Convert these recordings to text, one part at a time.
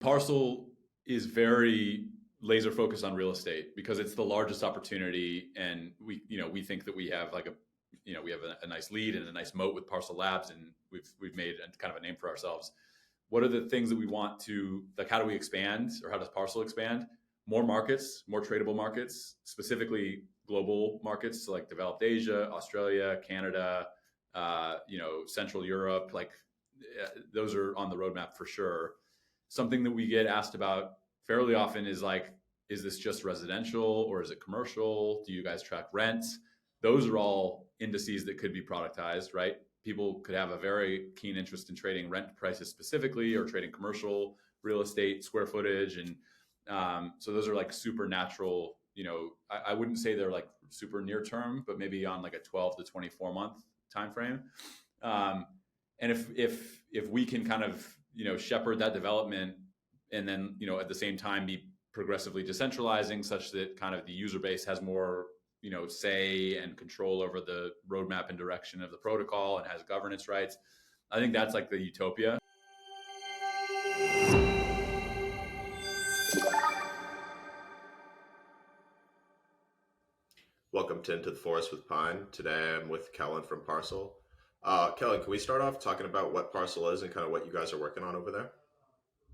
Parcel is very laser focused on real estate because it's the largest opportunity, and we think that we have like we have a nice lead and a nice moat with Parcel Labs, and we've made kind of a name for ourselves. What are the things that we want to like? How do we expand, or how does Parcel expand? More markets, more tradable markets, specifically global markets, so like developed Asia, Australia, Canada, Central Europe. Like those are on the roadmap for sure. Something that we get asked about fairly often is like, is this just residential or is it commercial? Do you guys track rents? Those are all indices that could be productized, right? People could have a very keen interest in trading rent prices specifically, or trading commercial real estate square footage. And so those are like super natural, I wouldn't say they're like super near term, but maybe on like a 12 to 24 month time frame. And if we can kind of shepherd that development, and then at the same time be progressively decentralizing such that kind of the user base has more say and control over the roadmap and direction of the protocol and has governance rights, I think that's like the utopia. Welcome to Into the Forest with Pine. Today I'm with Kellen from Parcel. Kellen, can we start off talking about what Parcel is and kind of what you guys are working on over there?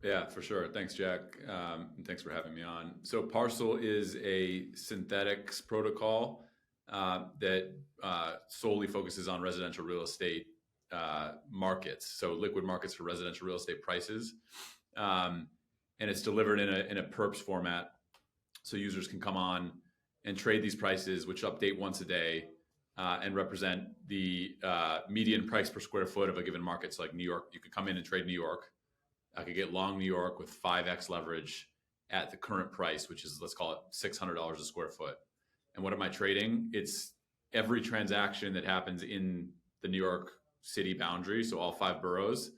Yeah, for sure. Thanks, Jack. And thanks for having me on. So Parcel is a synthetics protocol that solely focuses on residential real estate markets. So liquid markets for residential real estate prices. And it's delivered in a perps format. So users can come on and trade these prices, which update once a day, and represent the median price per square foot of a given market. So like New York, you could come in and trade New York. I could get long New York with 5x leverage at the current price, which is, let's call it $600 a square foot. And what am I trading? It's every transaction that happens in the New York City boundary, so all 5 boroughs,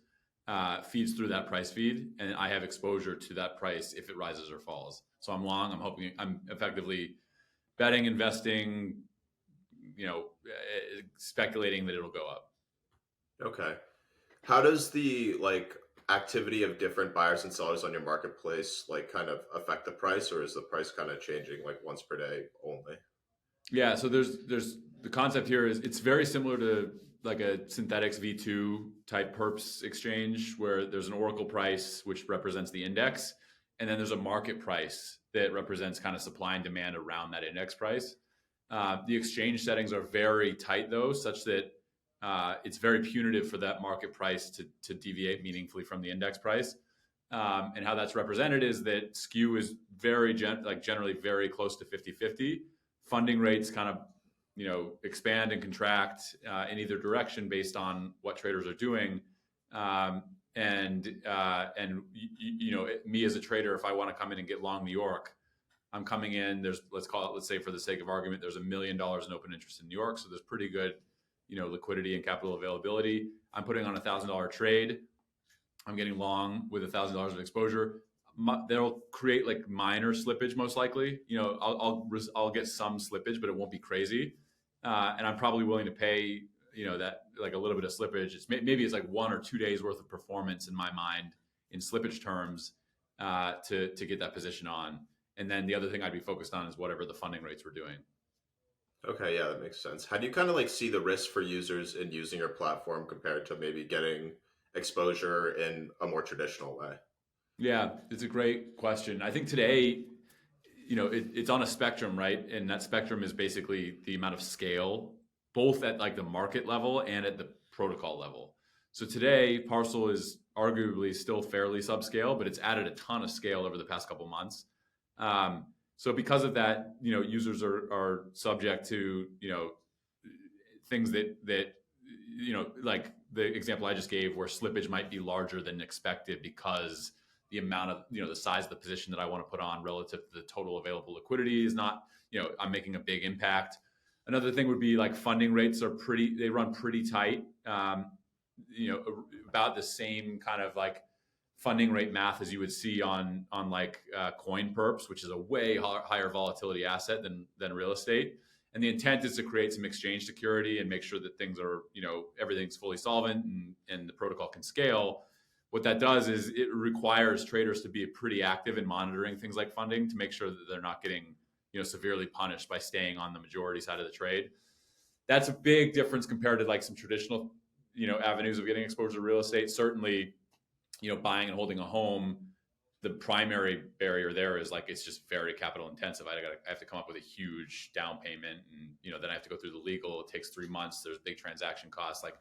feeds through that price feed, and I have exposure to that price if it rises or falls. So I'm long. I'm effectively betting, investing, speculating that it'll go up. Okay. How does the activity of different buyers and sellers on your marketplace kind of affect the price, or is the price kind of changing like once per day only? Yeah, so there's the concept here is it's very similar to like a synthetics V2 type perps exchange, where there's an Oracle price which represents the index, and then there's a market price that represents kind of supply and demand around that index price. The exchange settings are very tight though, such that it's very punitive for that market price to deviate meaningfully from the index price. And how that's represented is that skew is very generally very close to 50-50. Funding rates kind of expand and contract in either direction based on what traders are doing. Me as a trader, if I want to come in and get long New York, I'm coming in. Let's say for the sake of argument, there's $1 million in open interest in New York, so there's pretty good liquidity and capital availability. I'm putting on $1,000 trade. I'm getting long with $1,000 of exposure. They'll create like minor slippage, most likely. I'll get some slippage, but it won't be crazy. And I'm probably willing to pay that like a little bit of slippage. Maybe it's like 1 or 2 days worth of performance in my mind in slippage terms to get that position on. And then the other thing I'd be focused on is whatever the funding rates we're doing. Okay, yeah, that makes sense. How do you kind of see the risk for users in using your platform compared to maybe getting exposure in a more traditional way? Yeah, it's a great question. I think today, it's on a spectrum, right? And that spectrum is basically the amount of scale, both at like the market level and at the protocol level. So today, Parcel is arguably still fairly subscale, but it's added a ton of scale over the past couple months. So because of that, users are subject to, things that like the example I just gave, where slippage might be larger than expected because the amount of, the size of the position that I want to put on relative to the total available liquidity is not, I'm making a big impact. Another thing would be like funding rates they run pretty tight, about the same kind of like funding rate math as you would see on like coin perps, which is a way higher volatility asset than real estate. And the intent is to create some exchange security and make sure that things are, everything's fully solvent and the protocol can scale. what that does is it requires traders to be pretty active in monitoring things like funding to make sure that they're not getting, severely punished by staying on the majority side of the trade. That's a big difference compared to like some traditional, avenues of getting exposure to real estate. Certainly, buying and holding a home, the primary barrier there is like it's just very capital intensive. I have to come up with a huge down payment, and then I have to go through the legal. It takes 3 months. There's big transaction costs. Like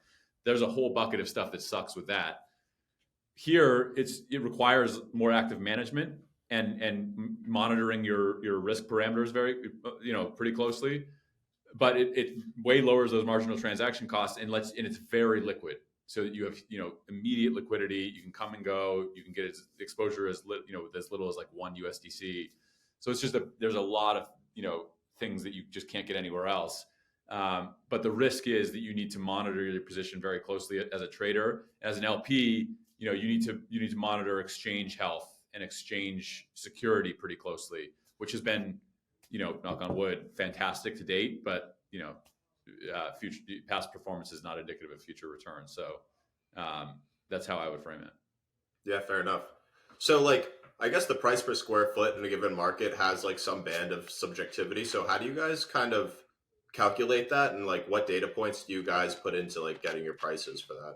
there's a whole bucket of stuff that sucks with that. Here, it requires more active management and monitoring your risk parameters very pretty closely, but it way lowers those marginal transaction costs and it's very liquid. So that you have immediate liquidity. You can come and go. You can get exposure as little as like 1 USDC. So it's just there's a lot of things that you just can't get anywhere else. But the risk is that you need to monitor your position very closely as a trader. As an LP, you need to monitor exchange health and exchange security pretty closely, which has been, knock on wood, fantastic to date. But future past performance is not indicative of future returns. So that's how I would frame it. Yeah, fair enough. So like, I guess the price per square foot in a given market has like some band of subjectivity. So how do you guys kind of calculate that, and like what data points do you guys put into like getting your prices for that?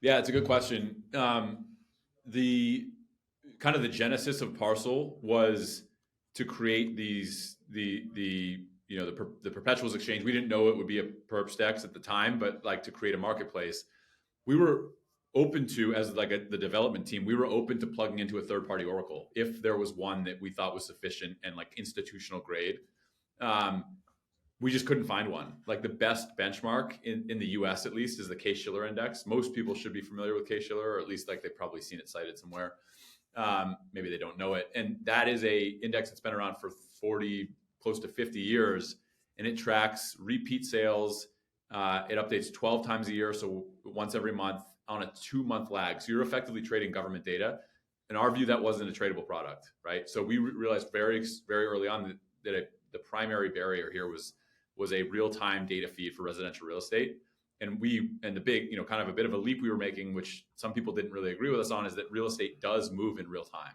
Yeah, it's a good question. The kind of the genesis of Parcel was to create the perpetuals exchange. We didn't know it would be a perp dex at the time, but like to create a marketplace, we were open to, as like the development team, we were open to plugging into a third party Oracle if there was one that we thought was sufficient and like institutional grade. We just couldn't find one. Like the best benchmark in the US at least is the Case-Shiller index. Most people should be familiar with Case-Shiller, or at least like they've probably seen it cited somewhere. Maybe they don't know it. And that is a index that's been around for 40, close to 50 years. And it tracks repeat sales. It updates 12 times a year, so once every month on a 2-month lag. So you're effectively trading government data. In our view, that wasn't a tradable product, right? So we realized very, very early on that the primary barrier here was a real-time data feed for residential real estate. And the big, kind of a bit of a leap we were making, which some people didn't really agree with us on, is that real estate does move in real time.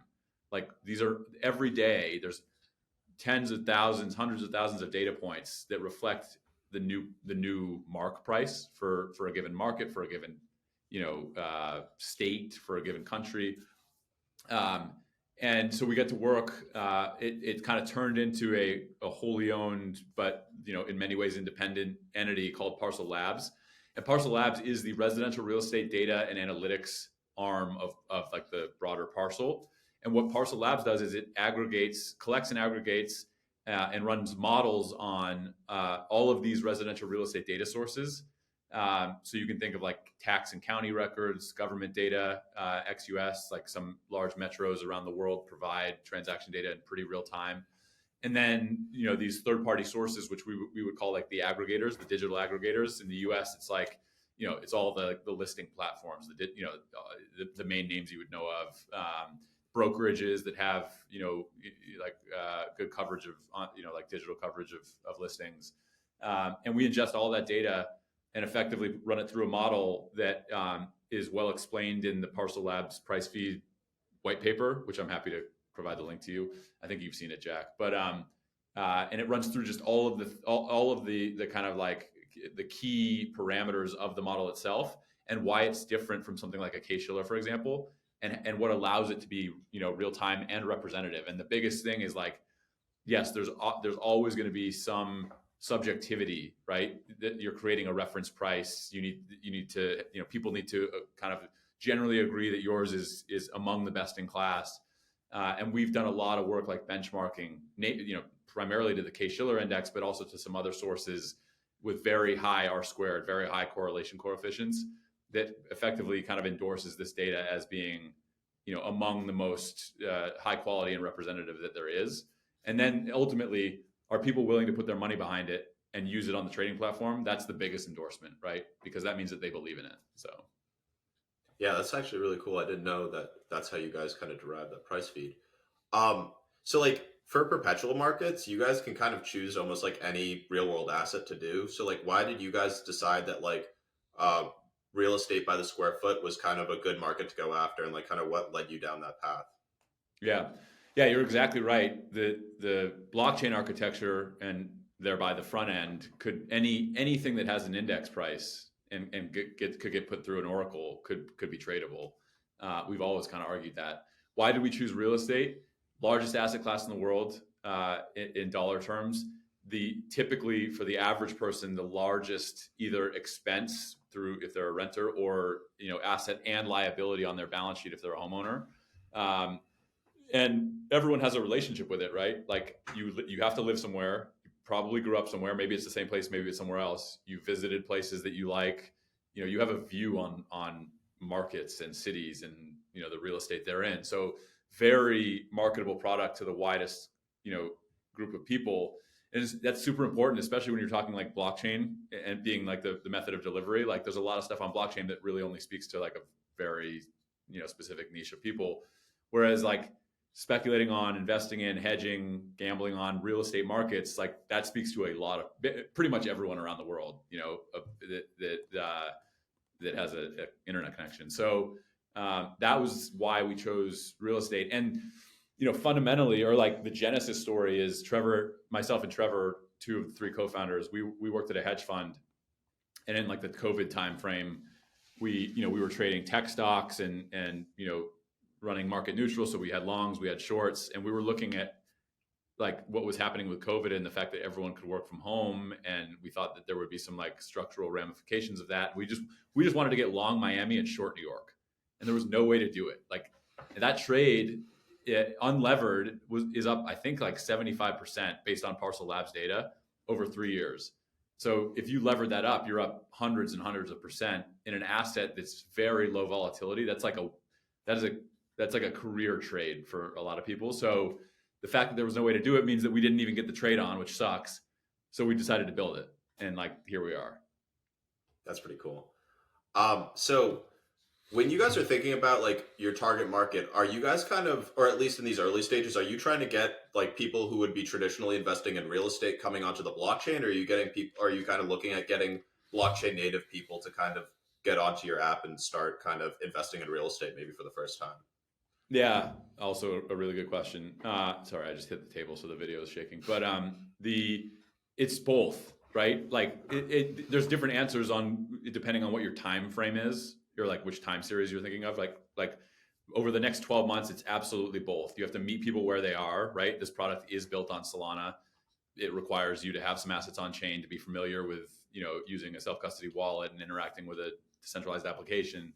Like these are every day, there's tens of thousands, hundreds of thousands of data points that reflect the new mark price for a given market, for a given, state, for a given country. And so we got to work. It kind of turned into a wholly owned, but in many ways independent entity called Parcel Labs. And Parcel Labs is the residential real estate data and analytics arm of like the broader Parcel. And what Parcel Labs does is it collects and aggregates and runs models on all of these residential real estate data sources. So you can think of like tax and county records, government data, ex-US, like some large metros around the world provide transaction data in pretty real time. And then, these third-party sources, which we would call like the aggregators, the digital aggregators. In the US, it's like, it's all the listing platforms, the main names you would know of, brokerages that have, good coverage of, like digital coverage of listings. And we ingest all that data and effectively run it through a model that is well explained in the Parcel Labs price feed white paper, which I'm happy to provide the link to you. I think you've seen it, Jack. But and it runs through just all of the kind of like the key parameters of the model itself and why it's different from something like a Case-Shiller, for example, and what allows it to be real time and representative. And the biggest thing is like, yes, there's always going to be some subjectivity, right? That you're creating a reference price. You need to people need to kind of generally agree that yours is among the best in class. And we've done a lot of work like benchmarking, primarily to the Case-Shiller index, but also to some other sources with very high R-squared, very high correlation coefficients that effectively kind of endorses this data as being, among the most high quality and representative that there is. And then ultimately, are people willing to put their money behind it and use it on the trading platform? That's the biggest endorsement, right? Because that means that they believe in it. So. Yeah, that's actually really cool. I didn't know that that's how you guys kind of derive that price feed. So like for perpetual markets, you guys can kind of choose almost like any real world asset to do. So like, why did you guys decide that like real estate by the square foot was kind of a good market to go after, and like kind of what led you down that path? Yeah, yeah, you're exactly right. The blockchain architecture and thereby the front end could anything that has an index price and could get put through an oracle could be tradable. We've always kind of argued that. Why did we choose real estate? Largest asset class in the world in dollar terms. The typically for the average person, the largest either expense through if they're a renter or asset and liability on their balance sheet if they're a homeowner. Um, and everyone has a relationship with it, right? Like you have to live somewhere. You probably grew up somewhere. Maybe it's the same place, maybe it's somewhere else. You visited places that you like. You have a view on markets and cities and the real estate they're in. So very marketable product to the widest group of people. And that's super important, especially when you're talking like blockchain and being like the method of delivery. Like there's a lot of stuff on blockchain that really only speaks to like a very specific niche of people, whereas like speculating on, investing in, hedging, gambling on real estate markets, like that speaks to a lot of pretty much everyone around the world, that has a internet connection. So that was why we chose real estate. And fundamentally, or like the genesis story is myself and Trevor, two of the three co-founders, we worked at a hedge fund, and in like the COVID time frame, we were trading tech stocks and running market neutral. So we had longs, we had shorts, and we were looking at like what was happening with COVID and the fact that everyone could work from home. And we thought that there would be some like structural ramifications of that. We just wanted to get long Miami and short New York. And there was no way to do it. Like that trade, unlevered is up, I think like 75% based on Parcel Labs data over 3 years. So if you levered that up, you're up hundreds and hundreds of percent in an asset that's very low volatility. That's like a career trade for a lot of people. So the fact that there was no way to do it means that we didn't even get the trade on, which sucks. So we decided to build it, and like here we are. That's pretty cool. So when you guys are thinking about like your target market, are you guys kind of, or at least in these early stages, are you trying to get like people who would be traditionally investing in real estate coming onto the blockchain, or are you getting people? Are you kind of looking at getting blockchain native people to kind of get onto your app and start kind of investing in real estate maybe for the first time? Yeah, also a really good question. Sorry, I just hit the table, so the video is shaking. But it's both, right? Like there's different answers depending on what your time frame is, or like which time series you're thinking of. Like over the next 12 months, it's absolutely both. You have to meet people where they are, right? This product is built on Solana. It requires you to have some assets on chain, to be familiar with using a self-custody wallet and interacting with a decentralized application.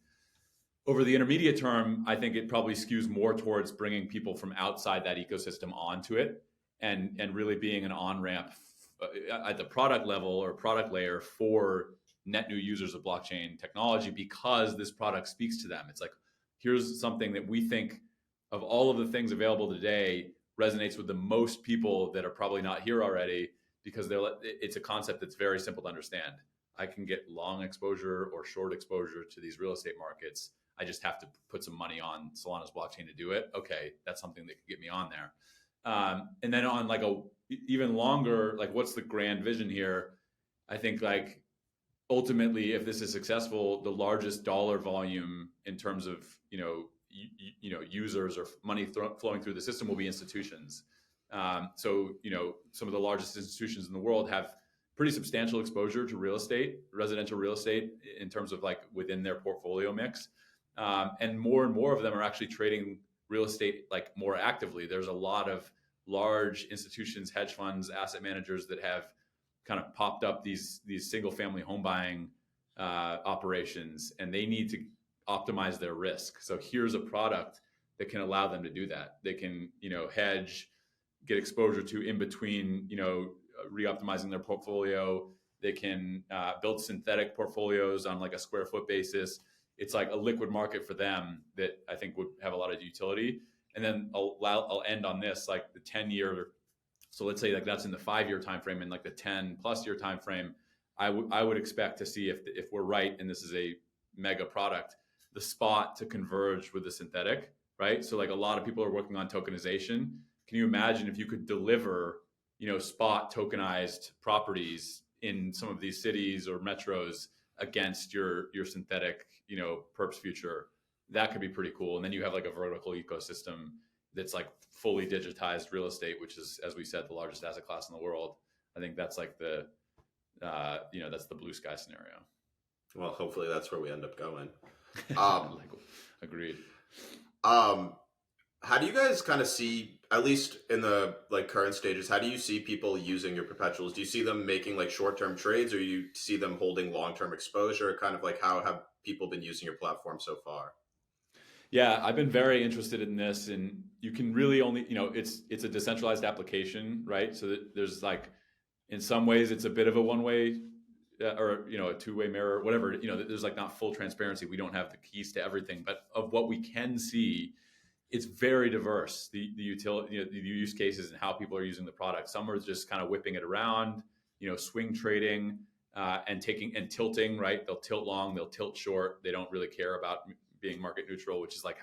Over the intermediate term, I think it probably skews more towards bringing people from outside that ecosystem onto it and really being an on-ramp at the product level or product layer for net new users of blockchain technology, because this product speaks to them. It's like, here's something that we think of all of the things available today resonates with the most people that are probably not here already, because it's a concept that's very simple to understand. I can get long exposure or short exposure to these real estate markets. I just have to put some money on Solana's blockchain to do it. Okay, that's something that could get me on there. And then on like even longer, like what's the grand vision here? I think like ultimately, if this is successful, the largest dollar volume in terms of users or money flowing through the system will be institutions. So some of the largest institutions in the world have pretty substantial exposure to real estate, residential real estate, in terms of like within their portfolio mix. And more of them are actually trading real estate like more actively. There's a lot of large institutions, hedge funds, asset managers that have kind of popped up these single family home buying operations, and they need to optimize their risk. So here's a product that can allow them to do that. They can hedge, get exposure to in between re-optimizing their portfolio. They can build synthetic portfolios on like a square foot basis. It's like a liquid market for them that I think would have a lot of utility. And then I'll end on this, like the 10-year. So let's say like that's in the 5-year time frame, and like the 10+ year time frame, I would expect to see if we're right and this is a mega product, the spot to converge with the synthetic, right? So like a lot of people are working on tokenization. Can you imagine if you could deliver spot tokenized properties in some of these cities or metros against your synthetic, perps future, that could be pretty cool. And then you have like a vertical ecosystem that's like fully digitized real estate, which is, as we said, the largest asset class in the world. I think that's like that's the blue sky scenario. Well, hopefully that's where we end up going. Um, Agreed. How do you guys kind of see, at least in the like current stages, how do you see people using your perpetuals? Do you see them making like short-term trades, or you see them holding long-term exposure? Kind of like how have people been using your platform so far? Yeah, I've been very interested in this, and you can really only, it's a decentralized application, right? So that there's like, in some ways, it's a bit of a one-way or a two-way mirror, whatever. There's like not full transparency. We don't have the keys to everything, but of what we can see, it's very diverse. The utility, the use cases and how people are using the product. Some are just kind of whipping it around, swing trading and taking and tilting. Right, they'll tilt long, they'll tilt short. They don't really care about being market neutral, which is like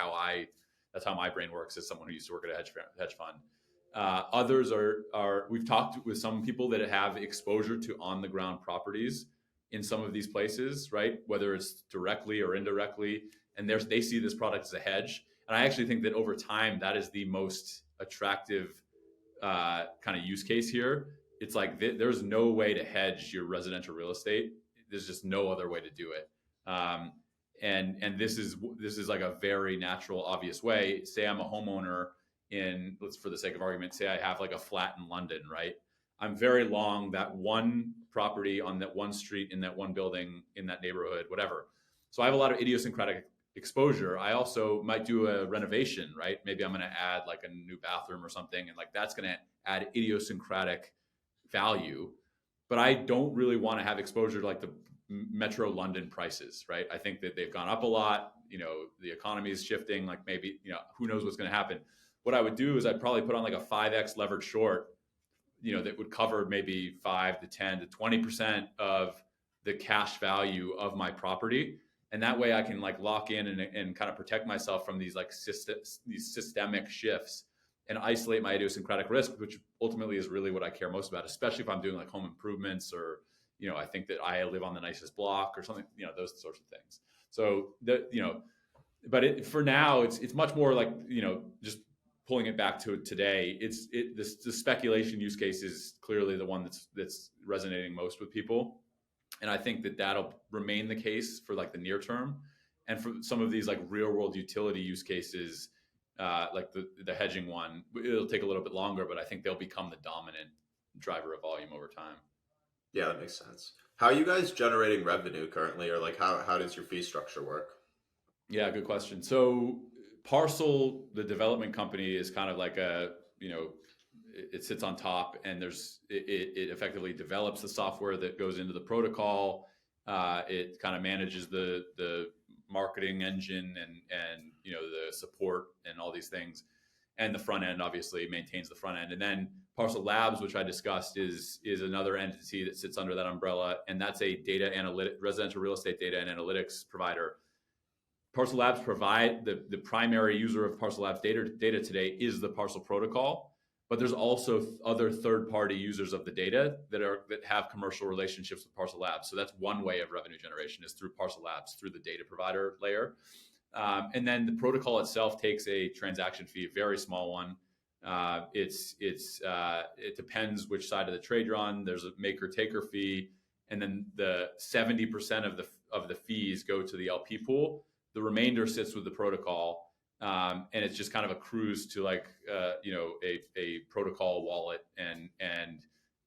that's how my brain works as someone who used to work at a hedge fund. Others are we've talked with some people that have exposure to on the ground properties in some of these places, right? Whether it's directly or indirectly, and they see this product as a hedge. And I actually think that over time, that is the most attractive kind of use case here. It's like there's no way to hedge your residential real estate. There's just no other way to do it. And this is like a very natural, obvious way. Say I'm a homeowner let's, for the sake of argument, say I have like a flat in London, right? I'm very long that one property on that one street in that one building in that neighborhood, whatever. So I have a lot of idiosyncratic exposure. I also might do a renovation, right? Maybe I'm going to add like a new bathroom or something, and like that's going to add idiosyncratic value. But I don't really want to have exposure to like the metro London prices, right? I think that they've gone up a lot. The economy is shifting. Like maybe, who knows what's going to happen. What I would do is I'd probably put on like a 5x levered short, that would cover maybe 5 to 10 to 20% of the cash value of my property. And that way I can like lock in and kind of protect myself from these like these systemic shifts and isolate my idiosyncratic risk, which ultimately is really what I care most about, especially if I'm doing like home improvements or, I think that I live on the nicest block or something, those sorts of things. So but for now, it's much more like, just pulling it back to today. The speculation use case is clearly the one that's resonating most with people. And I think that that'll remain the case for like the near term. And for some of these like real world utility use cases, like the hedging one, it'll take a little bit longer, but I think they'll become the dominant driver of volume over time. Yeah, that makes sense. How are you guys generating revenue currently, or like how does your fee structure work? Yeah, good question. So Parcel, the development company, is kind of like it sits on top, and it effectively develops the software that goes into the protocol. It kind of manages the marketing engine and the support and all these things, and the front end obviously maintains the front end. And then Parcel Labs, which I discussed, is another entity that sits under that umbrella, and that's a residential real estate data and analytics provider. Parcel Labs provide the primary user of Parcel Labs data today is the Parcel protocol, but there's also other third-party users of the data that have commercial relationships with Parcel Labs. So that's one way of revenue generation, is through Parcel Labs, through the data provider layer. And then the protocol itself takes a transaction fee, a very small one. It depends which side of the trade you're on. There's a maker-taker fee, and then the 70% of the fees go to the LP pool. The remainder sits with the protocol, and it's just kind of accrues to like a protocol wallet, and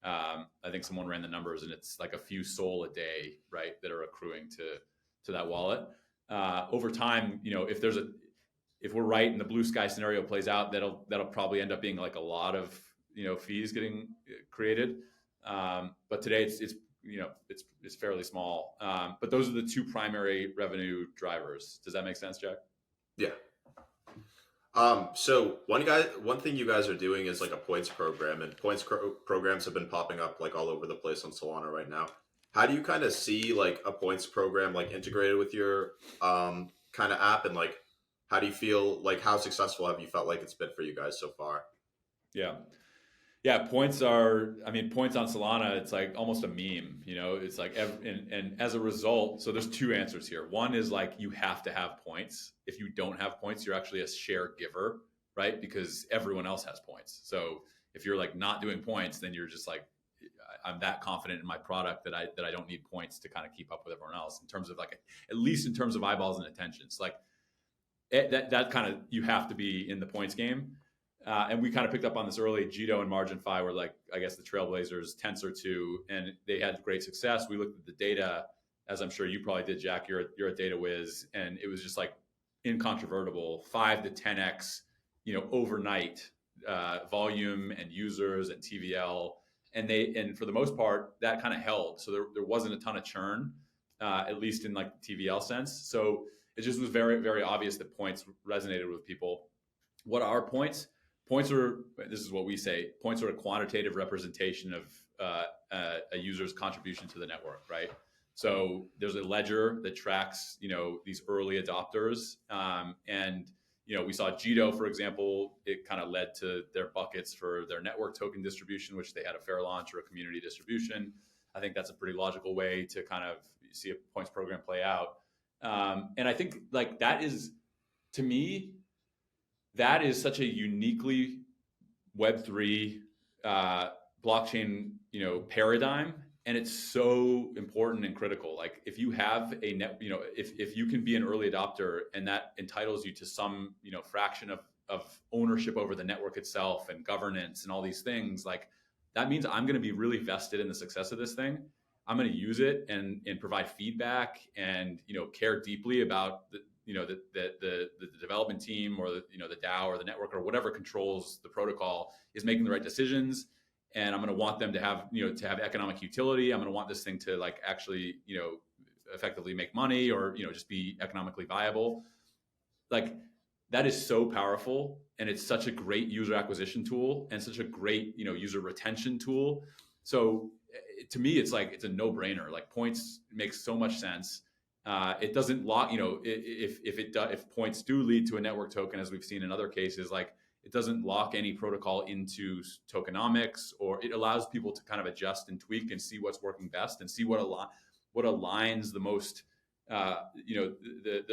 I think someone ran the numbers, and it's like a few SOL a day, right, that are accruing to that wallet. Over time, if we're right and the blue sky scenario plays out, that'll probably end up being like a lot of fees getting created. But today it's fairly small. But those are the two primary revenue drivers. Does that make sense, Jack? Yeah. So one thing you guys are doing is like a points program, and programs have been popping up like all over the place on Solana right now. How do you kind of see like a points program like integrated with your kind of app, and like how do you feel, like how successful have you felt like it's been for you guys so far? Yeah. Yeah, points are, I mean, points on Solana, it's like almost a meme, you know, it's like, and as a result, so there's two answers here. One is like, you have to have points. If you don't have points, you're actually a share giver, right? Because everyone else has points. So if you're like not doing points, then you're just like, I'm that confident in my product that I don't need points to kind of keep up with everyone else in terms of like, at least in terms of eyeballs and attention. So like that kind of, you have to be in the points game. And we kind of picked up on this early. Jito and MarginFi were like, I guess, the trailblazers, Tensor 2, and they had great success. We looked at the data, as I'm sure you probably did, Jack. You're a data whiz, and it was just like incontrovertible, 5 to 10x, you know, overnight volume and users and TVL, and for the most part that kind of held. So there wasn't a ton of churn, at least in like the TVL sense. So it just was very, very obvious that points resonated with people. What are points? Points are, this is what we say, points are a quantitative representation of a user's contribution to the network, right? So there's a ledger that tracks, you know, these early adopters. And, you know, we saw Jito, for example, it kind of led to their buckets for their network token distribution, which they had a fair launch or a community distribution. I think that's a pretty logical way to kind of see a points program play out. And I think like that is, to me, that is such a uniquely Web3 blockchain, you know, paradigm, and it's so important and critical. Like if you have a net, you know, if you can be an early adopter and that entitles you to some, you know, fraction of ownership over the network itself and governance and all these things, like that means I'm going to be really vested in the success of this thing. I'm going to use it and provide feedback and, you know, care deeply about the, you know, the development team or the, you know, the DAO or the network or whatever controls the protocol is making the right decisions. And I'm going to want them to have, you know, to have economic utility. I'm going to want this thing to like actually, you know, effectively make money or, you know, just be economically viable. Like that is so powerful. And it's such a great user acquisition tool and such a great, you know, user retention tool. So to me, it's like, it's a no brainer. Like points makes so much sense. It doesn't lock, you know, if points do lead to a network token, as we've seen in other cases, like it doesn't lock any protocol into tokenomics, or it allows people to kind of adjust and tweak and see what's working best and see what aligns the most, you know,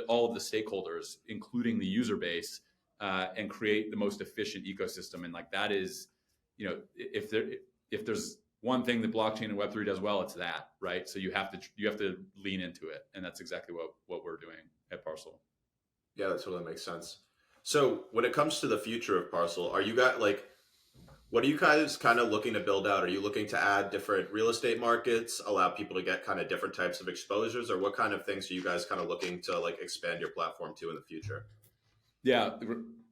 all of the stakeholders, including the user base, and create the most efficient ecosystem. And like that is, you know, if there's one thing that blockchain and Web3 does well, it's that, right? So you have to lean into it, and that's exactly what we're doing at Parcel. Yeah, that totally makes sense. So when it comes to the future of Parcel, are you guys like, what are you guys kind of looking to build out? Are you looking to add different real estate markets, allow people to get kind of different types of exposures, or what kind of things are you guys kind of looking to like expand your platform to in the future? Yeah,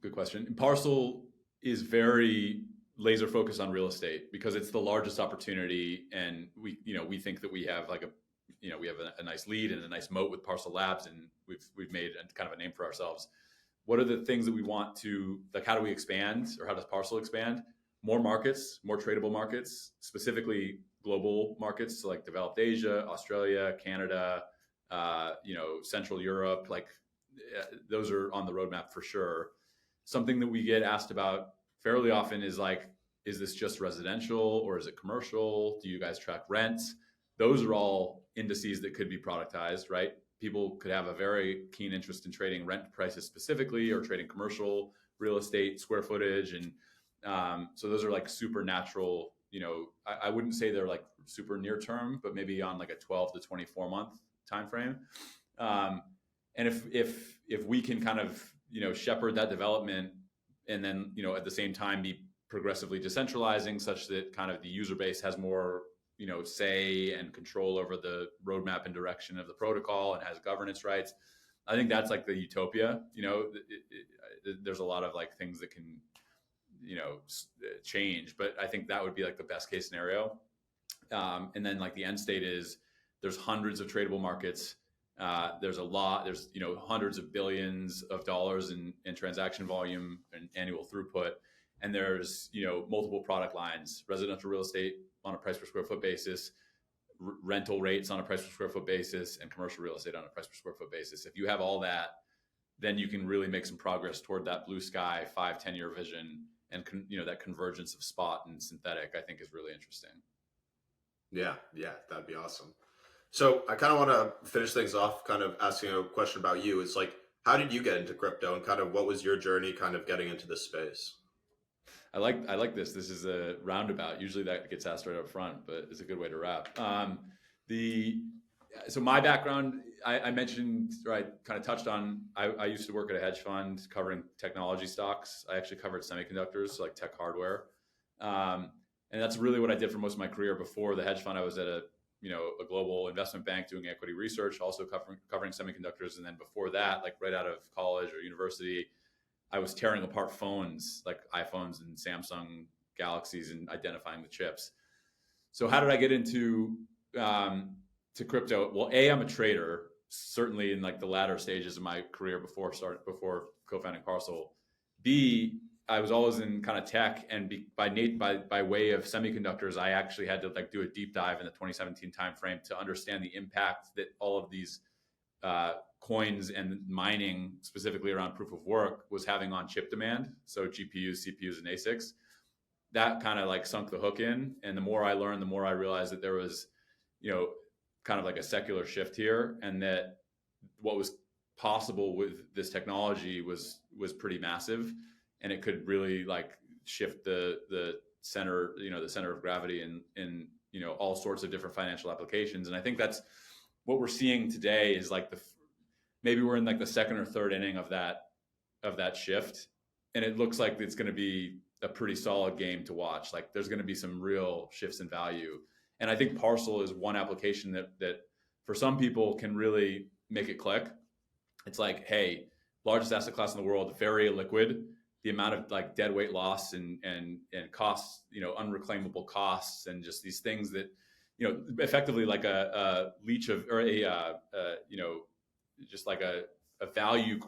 good question. Parcel is very laser focused on real estate because it's the largest opportunity, and we think that we have like we have a nice lead and a nice moat with Parcel Labs, and we've made kind of a name for ourselves. What are the things that we want to, like, how do we expand, or how does Parcel expand? More markets, more tradable markets, specifically global markets, so like developed Asia, Australia, Canada, Central Europe, like those are on the roadmap for sure. Something that we get asked about fairly often is like, is this just residential or is it commercial? Do you guys track rents? Those are all indices that could be productized, right? People could have a very keen interest in trading rent prices specifically, or trading commercial real estate square footage. And so those are like super natural, I wouldn't say they're like super near term, but maybe on like a 12 to 24 month time frame. And if we can kind of, shepherd that development, and then, at the same time be progressively decentralizing such that kind of the user base has more, say and control over the roadmap and direction of the protocol and has governance rights. I think that's like the utopia. There's a lot of like things that can, change, but I think that would be like the best case scenario. And then like the end state is there's hundreds of tradable markets. There's hundreds of billions of dollars in transaction volume and annual throughput. And there's, multiple product lines, residential real estate on a price per square foot basis, rental rates on a price per square foot basis, and commercial real estate on a price per square foot basis. If you have all that, then you can really make some progress toward that blue sky 5-10 year vision. And that convergence of spot and synthetic, I think, is really interesting. Yeah, that'd be awesome. So I kind of want to finish things off, kind of asking a question about you. It's like, how did you get into crypto, and kind of what was your journey, kind of getting into this space? I like this. This is a roundabout. Usually that gets asked right up front, but it's a good way to wrap. So my background, I mentioned, or I kind of touched on, I used to work at a hedge fund covering technology stocks. I actually covered semiconductors, so like tech hardware. And that's really what I did for most of my career. Before the hedge fund, I was at a global investment bank doing equity research, also covering semiconductors. And then before that, like right out of college or university, I was tearing apart phones like iPhones and Samsung Galaxies and identifying the chips. So how did I get into to crypto? Well, I'm a trader, certainly in like the latter stages of my career before co-founding Parcel. B, I was always in kind of tech, and by way of semiconductors, I actually had to like do a deep dive in the 2017 timeframe to understand the impact that all of these coins and mining, specifically around proof of work, was having on chip demand. So GPUs, CPUs, and ASICs. That kind of like sunk the hook in, and the more I learned, the more I realized that there was, kind of like a secular shift here, and that what was possible with this technology was pretty massive, and it could really like shift the center, the center of gravity in all sorts of different financial applications. And I think that's what we're seeing today is like maybe we're in like the second or third inning of that shift, and it looks like it's going to be a pretty solid game to watch. Like there's going to be some real shifts in value. And I think Parcel is one application that for some people can really make it click. It's like, hey, largest asset class in the world, very illiquid. The amount of like dead weight loss and costs, unreclaimable costs, and just these things that, effectively like a leech of, or just like a value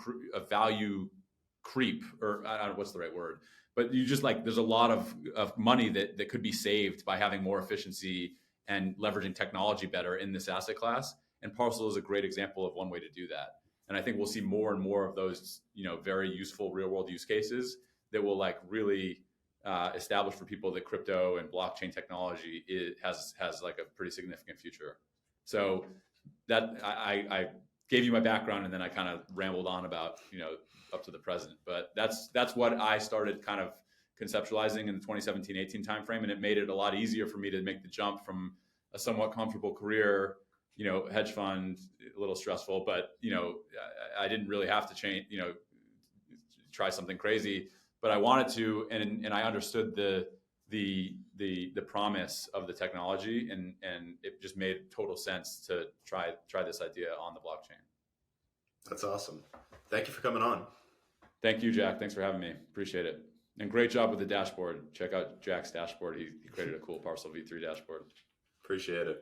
creep, or I don't know what's the right word, but you just like, there's a lot of money that could be saved by having more efficiency and leveraging technology better in this asset class. And Parcel is a great example of one way to do that. And I think we'll see more and more of those, very useful real world use cases that will like really establish for people that crypto and blockchain technology has like a pretty significant future. So that I gave you my background, and then I kind of rambled on about, up to the present. But that's what I started kind of conceptualizing in the 2017-18 timeframe, and it made it a lot easier for me to make the jump from a somewhat comfortable career, hedge fund, a little stressful, but I didn't really have to change, try something crazy, but I wanted to, and I understood the promise of the technology, and it just made total sense to try this idea on the blockchain. That's awesome. Thank you for coming on. Thank you, Jack. Thanks for having me. Appreciate it. And great job with the dashboard. Check out Jack's dashboard. He created a cool Parcel V3 dashboard. Appreciate it.